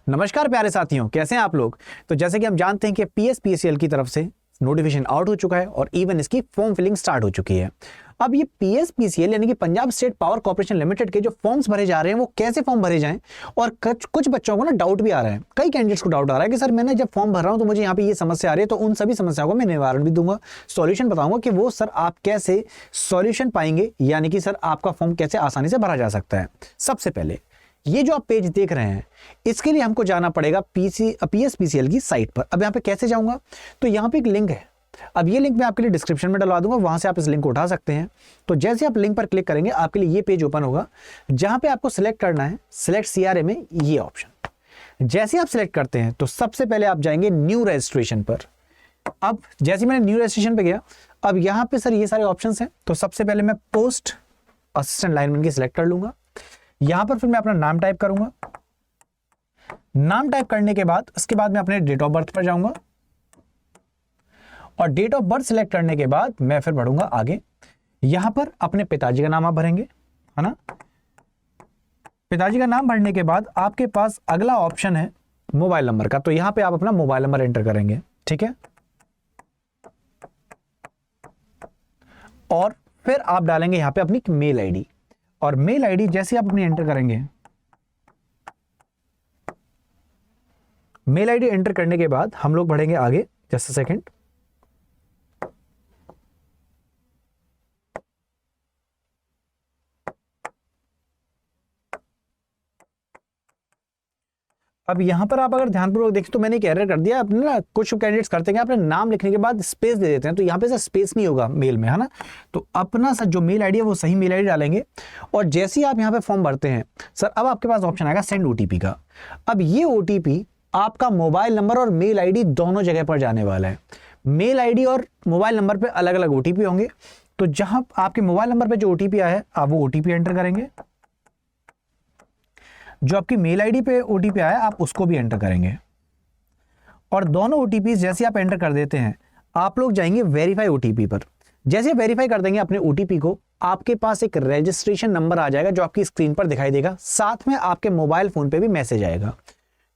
नमस्कार प्यारे साथियों, कैसे हैं आप लोग। तो जैसे कि हम जानते हैं कि पीएसपीसीएल की तरफ से नोटिफिकेशन आउट हो चुका है और इवन इसकी फॉर्म फिलिंग स्टार्ट हो चुकी है। अब ये पीएसपीसीएल यानी कि Punjab state power corporation limited के जो फॉर्म्स भरे जा रहे हैं वो कैसे फॉर्म भरे जाएं, और कुछ बच्चों को ना डाउट भी आ रहा है, कई कैंडिडेट्स को डाउट आ रहा है कि सर मैंने जब फॉर्म भर रहा हूं तो मुझे यहाँ पे ये समस्या आ रही है। तो उन सभी समस्याओं को मैं निवारण भी दूंगा, सॉल्यूशन बताऊंगा कि वो सर आप कैसे सॉल्यूशन पाएंगे, यानी कि सर आपका फॉर्म कैसे आसानी से भरा जा सकता है। सबसे पहले ये जो आप पेज देख रहे हैं इसके लिए हमको जाना पड़ेगा पीएसपीसीएल की साइट पर। अब यहाँ पे कैसे जाऊंगा, तो यहाँ पे एक लिंक है। अब ये लिंक मैं आपके लिए डिस्क्रिप्शन में डलवा दूंगा, वहां से आप इस लिंक को उठा सकते हैं। तो जैसे आप लिंक पर क्लिक करेंगे आपके लिए ये पेज ओपन होगा, जहां पे आपको सिलेक्ट करना है सिलेक्ट सीआरए में ये ऑप्शन। जैसे आप सिलेक्ट करते हैं तो सबसे पहले आप जाएंगे न्यू रजिस्ट्रेशन पर। अब जैसे मैंने न्यू रजिस्ट्रेशन पे गया, अब यहाँ पे सर ये सारे ऑप्शन हैं। तो सबसे पहले मैं पोस्ट असिस्टेंट लाइनमैन की सिलेक्ट कर लूंगा। यहां पर फिर मैं अपना नाम टाइप करूंगा। नाम टाइप करने के बाद उसके बाद मैं अपने डेट ऑफ बर्थ पर जाऊंगा और डेट ऑफ बर्थ सिलेक्ट करने के बाद मैं फिर बढ़ूंगा आगे। यहां पर अपने पिताजी का नाम आप भरेंगे, है ना। पिताजी का नाम भरने के बाद आपके पास अगला ऑप्शन है मोबाइल नंबर का। तो यहां पे आप अपना मोबाइल नंबर एंटर करेंगे, ठीक है। और फिर आप डालेंगे यहां पे अपनी मेल आईडी, और मेल आईडी जैसे आप अपनी एंटर करेंगे, मेल आईडी एंटर करने के बाद हम लोग बढ़ेंगे आगे। Just a second. अब यहां पर आप अगर ध्यानपूर्वक देखें तो मैंने एक एरर कर दिया। अपने ना कुछ कैंडिडेट्स करते हैं अपने नाम लिखने के बाद स्पेस दे देते हैं, तो यहां पे सर स्पेस नहीं होगा मेल में, है ना। तो अपना सर जो मेल आईडी है वो सही मेल आईडी डालेंगे। और जैसे ही आप यहां पे फॉर्म भरते हैं सर, अब आपके पास ऑप्शन आएगा सेंड ओटीपी का। अब ये ओटीपी आपका मोबाइल नंबर और मेल आईडी दोनों जगह पर जाने वाला है। मेल आईडी और मोबाइल नंबर पे अलग अलग ओटीपी होंगे। तो जहां आपके मोबाइल नंबर पे जो ओटीपी आया है आप वो ओटीपी एंटर करेंगे, जो आपकी मेल आईडी पे ओटीपी आया आप उसको भी एंटर करेंगे। और दोनों ओटीपी जैसे आप एंटर कर देते हैं आप लोग जाएंगे वेरीफाई ओटीपी पर। जैसे वेरीफाई कर देंगे अपने ओटीपी को, आपके पास एक रजिस्ट्रेशन नंबर आ जाएगा जो आपकी स्क्रीन पर दिखाई देगा, साथ में आपके मोबाइल फोन पे भी मैसेज आएगा।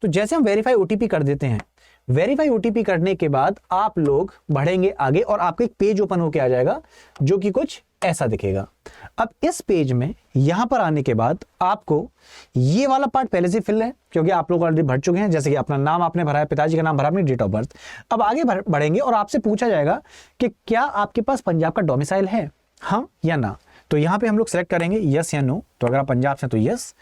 तो जैसे हम वेरीफाई ओटीपी कर देते हैं, वेरीफाई ओटीपी करने के बाद आप लोग बढ़ेंगे आगे और आपको एक पेज ओपन होकर आ जाएगा जो कि कुछ ऐसा दिखेगा। अब इस पेज में यहां पर आने के बाद आपको ये वाला पार्ट पहले से फिल है क्योंकि आप लोग ऑलरेडी भर चुके हैं। जैसे कि अपना नाम आपने भरा है, पिताजी का नाम भरा, अपनी डेट ऑफ बर्थ। अब आगे बढ़ेंगे और आपसे पूछा जाएगा कि क्या आपके पास पंजाब का डोमिसाइल है, हाँ या ना। तो यहां पे हम लोग सेलेक्ट करेंगे यस या नो। तो अगर आप पंजाब से तो यस।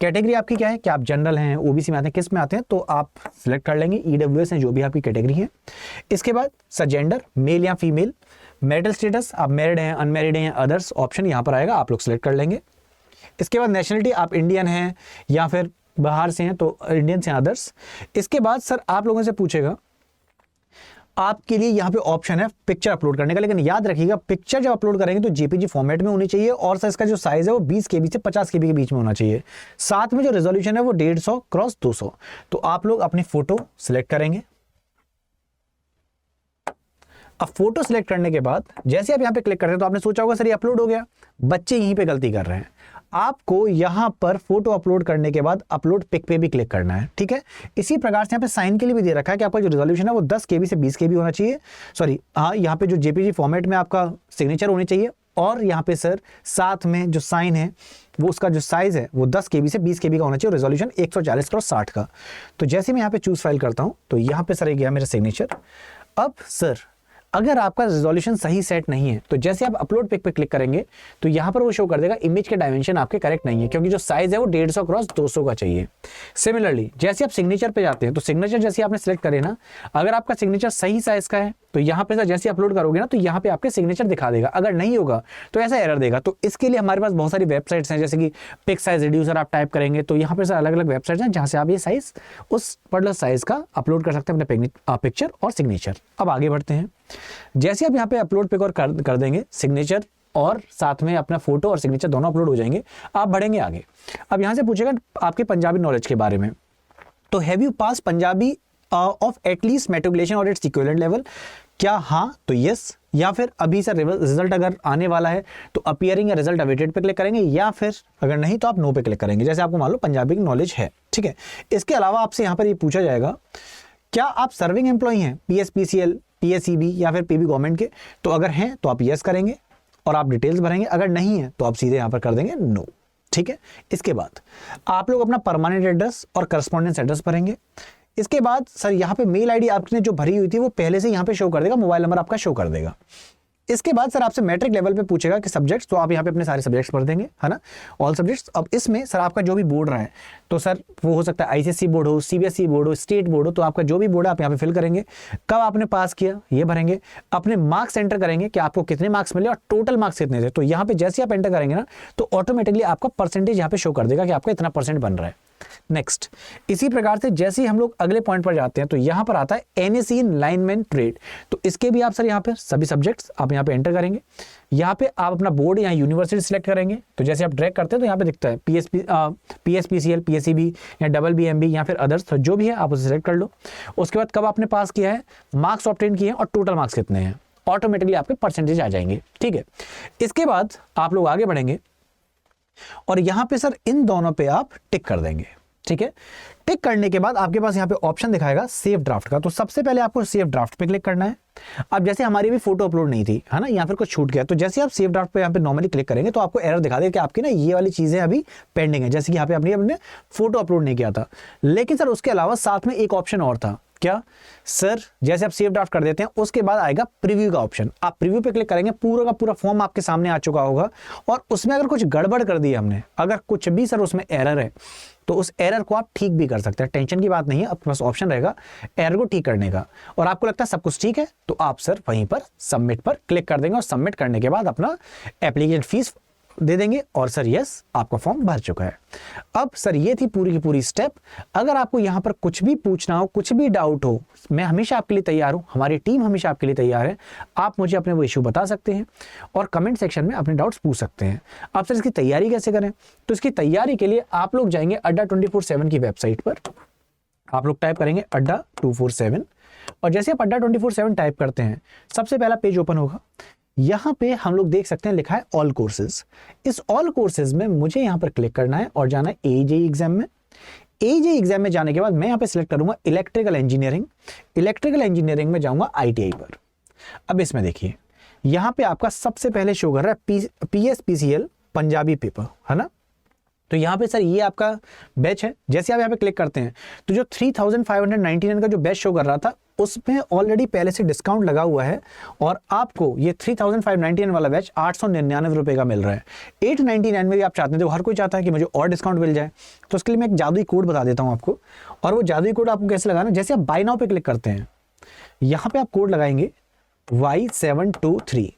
कैटेगरी आपकी क्या है, कि आप जनरल हैं, ओबीसी में आते हैं, किस में आते हैं, तो आप सिलेक्ट कर लेंगे। ईडब्ल्यूएस है जो भी आपकी कैटेगरी है। इसके बाद सर जेंडर मेल या फीमेल। मैरिटल स्टेटस आप मैरिड हैं, अनमैरिड हैं, अदर्स ऑप्शन यहां पर आएगा, आप लोग सिलेक्ट कर लेंगे। इसके बाद नेशनलिटी आप इंडियन हैं या फिर बाहर से हैं तो इंडियन से अदर्स। इसके बाद सर आप लोगों से पूछेगा आपके लिए यहाँ पे ऑप्शन है पिक्चर अपलोड करने का, लेकिन याद रखिएगा पिक्चर जब अपलोड करेंगे तो जेपीजी फॉर्मेट में होनी चाहिए और सर इसका जो साइज है वो 20 केबी से 50 केबी के बीच में होना चाहिए। साथ में जो रेजोल्यूशन है वो 150x200। तो आप लोग अपनी फोटो सिलेक्ट करेंगे। अब फोटो सिलेक्ट करने के बाद जैसे आप यहाँ पे क्लिक करते हैं तो आपने सोचा होगा सर ये अपलोड हो गया। बच्चे यहीं पे गलती कर रहे हैं। आपको यहां पर फोटो अपलोड करने के बाद अपलोड पिक पे भी क्लिक करना है, ठीक है। इसी प्रकार से यहाँ पे साइन के लिए भी दे रखा है कि आपका जो रेजोल्यूशन है वो 10 केबी से 20 केबी होना चाहिए। सॉरी हाँ, यहाँ पे जो जेपीजी फॉर्मेट में आपका सिग्नेचर होनी चाहिए। और यहाँ पे सर साथ में जो साइन है वो उसका जो साइज है वो 10 केबी से 20 केबी का होना चाहिए। रेजोल्यूशन 140x60 का। तो जैसे मैं यहाँ पे चूज फाइल करता हूँ तो यहाँ पे सर गया मेरा सिग्नेचर। अब सर अगर आपका रेजोल्यूशन सही सेट नहीं है तो जैसे आप अपलोड पिक पे क्लिक करेंगे तो यहां पर वो शो कर देगा इमेज के डायमेंशन आपके करेक्ट नहीं है, क्योंकि जो साइज है वो 150x200 का चाहिए। सिमिलरली जैसे आप सिग्नेचर पे जाते हैं तो सिग्नेचर जैसे आपने सिलेक्ट करे ना, अगर आपका सिग्नेचर सही साइज का है तो यहाँ पे जैसे अपलोड करोगे ना तो यहाँ पे आपके सिग्नेचर दिखा देगा। अगर नहीं होगा तो ऐसा एरर देगा। तो इसके लिए हमारे पास बहुत सारी वेबसाइट्स हैं, जैसे कि पिक साइज रिड्यूसर आप टाइप करेंगे तो यहाँ पे सर अलग अलग वेबसाइट्स हैं जहाँ से आप ये साइज उस पर्टिकुलर साइज का अपलोड कर सकते हैं अपने पिक्चर और सिग्नेचर। अब आगे बढ़ते हैं। जैसे आप यहाँ पे अपलोड पिक और कर देंगे सिग्नेचर और साथ में अपना फोटो और सिग्नेचर दोनों अपलोड हो जाएंगे, आप बढ़ेंगे आगे। अब यहाँ से पूछेगा आपके पंजाबी नॉलेज के बारे में। तो have you pass Punjabi of at least matriculation और इट्स इक्विवेलेंट लेवल, क्या हाँ तो यस या फिर अभी सर रिजल्ट अगर आने वाला है तो अपीयरिंग या रिजल्ट अवेटेड पे क्लिक करेंगे, या फिर अगर नहीं तो आप नो पे क्लिक करेंगे, जैसे आपको मान लो पंजाबी की नॉलेज है, ठीक है। इसके अलावा आपसे यहाँ पर ये पूछा जाएगा क्या आप सर्विंग एम्प्लॉई हैं PSPCL, PSEB या फिर PB गवर्नमेंट के, तो अगर हैं तो आप यस करेंगे और आप डिटेल्स भरेंगे, अगर नहीं है तो आप सीधे यहाँ पर कर देंगे नो, ठीक है। इसके बाद आप लोग अपना परमानेंट एड्रेस और करस्पॉन्डेंस एड्रेस भरेंगे। इसके बाद सर यहाँ पे मेल आईडी आपने जो भरी हुई थी वो पहले से यहाँ पे शो कर देगा, मोबाइल नंबर आपका शो कर देगा। इसके बाद सर आपसे मैट्रिक लेवल पे पूछेगा कि सब्जेक्ट्स, तो आप यहाँ पे अपने सारे सब्जेक्ट्स भर देंगे, है ना, ऑल सब्जेक्ट्स। अब इसमें सर आपका जो भी बोर्ड रहा है, तो सर वो हो सकता है ICSE बोर्ड हो, CBSE बोर्ड हो, स्टेट बोर्ड हो, तो आपका जो भी बोर्ड है आप यहाँ पे फिल करेंगे। कब आपने पास किया ये भरेंगे, अपने मार्क्स एंटर करेंगे कि आपको कितने मार्क्स मिले और टोटल मार्क्स कितने थे। तो यहाँ पे जैसे आप एंटर करेंगे ना तो ऑटोमेटिकली आपका परसेंटेज यहाँ पे शो कर देगा कि आपका इतना % बन रहा है। नेक्स्ट, इसी प्रकार से जैसे ही हम लोग अगले पॉइंट पर जाते हैं तो यहाँ पर आता है NAC इन लाइनमैन ट्रेड। तो इसके भी आप सर यहाँ पे सभी सब्जेक्ट्स आप यहाँ पे एंटर करेंगे। यहाँ पे आप अपना बोर्ड या यूनिवर्सिटी सिलेक्ट करेंगे, तो जैसे आप ड्रैग करते हैं तो यहाँ पे दिखता है PSPCL, PSEB या BBMB या फिर अदर्स, तो जो भी है आप उसे सिलेक्ट कर लो। उसके बाद कब आपने पास किया है, मार्क्स ऑब्टेन किए हैं और टोटल मार्क्स कितने हैं, ऑटोमेटिकली आपके परसेंटेज आ जाएंगे, ठीक है। इसके बाद आप लोग आगे बढ़ेंगे और यहाँ पे सर इन दोनों पे आप टिक कर देंगे, ठीक है। टिक करने के बाद आपके पास यहाँ पे ऑप्शन दिखाएगा सेव ड्राफ्ट का, तो सबसे पहले आपको सेव ड्राफ्ट पे क्लिक करना है। अब जैसे हमारी भी फोटो अपलोड नहीं थी, है ना, यहाँ पर कुछ छूट गया, तो जैसे आप सेव ड्राफ्ट पे यहाँ पे नॉर्मली क्लिक करेंगे तो आपको एरर दिखा देगा कि आपकी ना ये वाली चीजें अभी पेंडिंग है, जैसे कि यहाँ पे आपने फोटो अपलोड नहीं किया था। लेकिन सर उसके अलावा साथ में एक ऑप्शन और था, क्या सर, जैसे आप सेव ड्राफ्ट कर देते हैं उसके बाद आएगा प्रीव्यू का ऑप्शन। आप प्रीव्यू पे क्लिक करेंगे, पूरा का पूरा फॉर्म आपके सामने आ चुका होगा और उसमें अगर कुछ गड़बड़ कर दी हमने, अगर कुछ भी सर उसमें एरर है तो उस एरर को आप ठीक भी कर सकते हैं, टेंशन की बात नहीं है। आपके पास ऑप्शन रहेगा एरर को ठीक करने का, और आपको लगता है सब कुछ ठीक है तो आप सर वहीं पर सबमिट पर क्लिक कर देंगे और सबमिट करने के बाद अपना एप्लीकेशन फीस दे देंगे और सर यस, आपका फॉर्म भर चुका है। अब सर ये थी पूरी की पूरी स्टेप। अगर आपको यहाँ पर कुछ भी पूछना हो, कुछ भी डाउट हो, मैं हमेशा आपके लिए तैयार हूँ, हमारी टीम हमेशा आपके लिए तैयार है। आप मुझे अपने वो इशू बता सकते हैं और कमेंट सेक्शन में अपने डाउट्स पूछ सकते हैं। आप सर इसकी तैयारी कैसे करें, तो इसकी तैयारी के लिए आप लोग जाएंगे अड्डा 24/7 की वेबसाइट पर, आप लोग टाइप करेंगे अड्डा 247 और जैसे आप अड्डा 24/7 टाइप करते हैं सबसे पहला पेज ओपन होगा। यहाँ पे हम लोग देख सकते हैं लिखा है ऑल कोर्सेज। इस ऑल कोर्सेज में मुझे यहाँ पर क्लिक करना है और जाना है AJE एग्जाम में। AJE एग्जाम में जाने के बाद मैं यहाँ पे सिलेक्ट करूंगा इलेक्ट्रिकल इंजीनियरिंग। इलेक्ट्रिकल इंजीनियरिंग में जाऊंगा ITI पर। अब इसमें देखिए यहाँ पे आपका सबसे पहले शो कर रहा है PSPCL पंजाबी पेपर, है ना। तो यहाँ पे सर ये आपका बैच है। जैसे आप यहाँ पे क्लिक करते हैं तो जो 3599 का जो बैच शो कर रहा था उसमें ऑलरेडी पहले से डिस्काउंट लगा हुआ है और आपको ये 3599 वाला बैच 899 रुपए का मिल रहा है। 899 में भी आप चाहते हैं, तो हर कोई चाहता है कि मुझे और डिस्काउंट मिल जाए, तो उसके लिए मैं एक जादुई कोड बता देता हूँ आपको। और वो जादुई कोड आपको कैसे लगाना, जैसे आप बाय नाउ पे क्लिक करते हैं यहाँ पे आप कोड लगाएंगे Y723।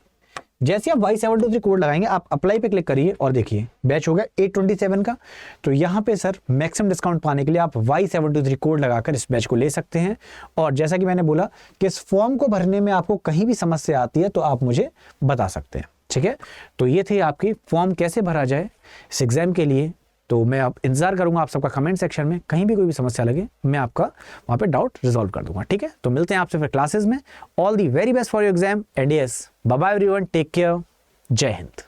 जैसे आप Y723 कोड लगाएंगे, आप अप्लाई पे क्लिक करिए और देखिए बैच हो गया 827 का। तो यहाँ पे सर मैक्सिमम डिस्काउंट पाने के लिए आप Y723 कोड लगाकर इस बैच को ले सकते हैं। और जैसा कि मैंने बोला कि इस फॉर्म को भरने में आपको कहीं भी समस्या आती है तो आप मुझे बता सकते हैं, ठीक है। तो ये थी आपकी फॉर्म कैसे भरा जाए इस एग्जाम के लिए। तो मैं अब इंतजार करूंगा आप सबका कमेंट सेक्शन में, कहीं भी कोई भी समस्या लगे मैं आपका वहां पे डाउट रिजॉल्व कर दूंगा, ठीक है। तो मिलते हैं आपसे फिर क्लासेस में। All the very best for your exam and yes, bye bye everyone, take care, Jai Hind.